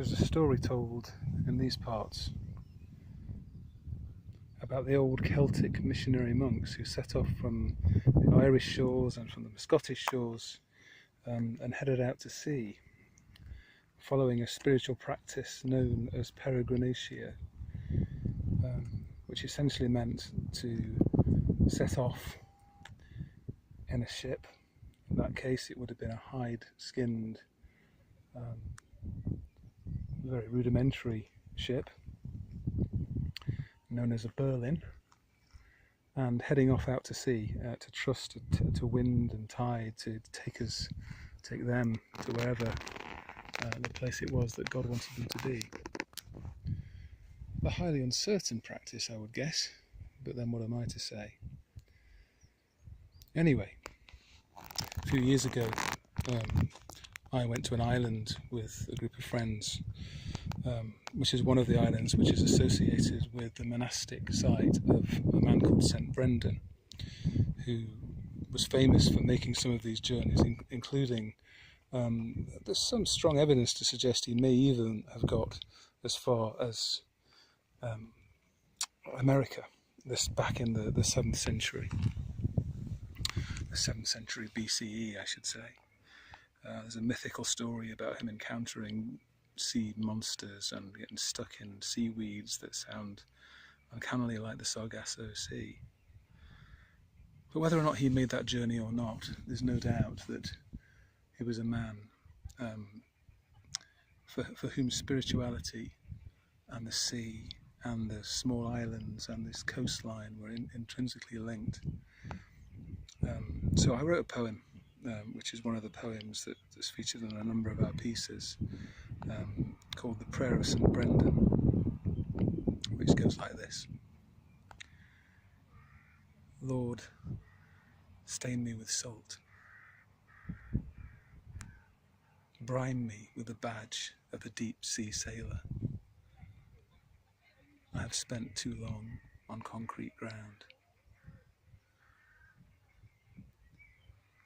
There's a story told in these parts about the old Celtic missionary monks who set off from the Irish shores and from the Scottish shores and headed out to sea, following a spiritual practice known as peregrinatio, which essentially meant to set off in a ship. In that case, it would have been a hide-skinned, very rudimentary ship known as a Berlin, and heading off out to sea to trust to wind and tide to take them to wherever the place it was that God wanted them to be. A highly uncertain practice, I would guess, but then what am I to say? Anyway, a few years ago, I went to an island with a group of friends, which is one of the islands which is associated with the monastic site of a man called St. Brendan, who was famous for making some of these journeys, including there's some strong evidence to suggest he may even have got as far as America, this back in the 7th century. The 7th century BCE, I should say. There's a mythical story about him encountering sea monsters and getting stuck in seaweeds that sound uncannily like the Sargasso Sea. But whether or not he made that journey or not, there's no doubt that he was a man for whom spirituality and the sea and the small islands and this coastline were intrinsically linked. So I wrote a poem, which is one of the poems that's featured in a number of our pieces, called The Prayer of St. Brendan, which goes like this. Lord, stain me with salt. Brine me with the badge of a deep sea sailor. I have spent too long on concrete ground.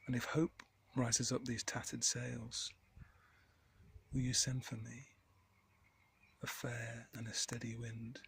And if hope rises up these tattered sails, will you send for me a fair and a steady wind?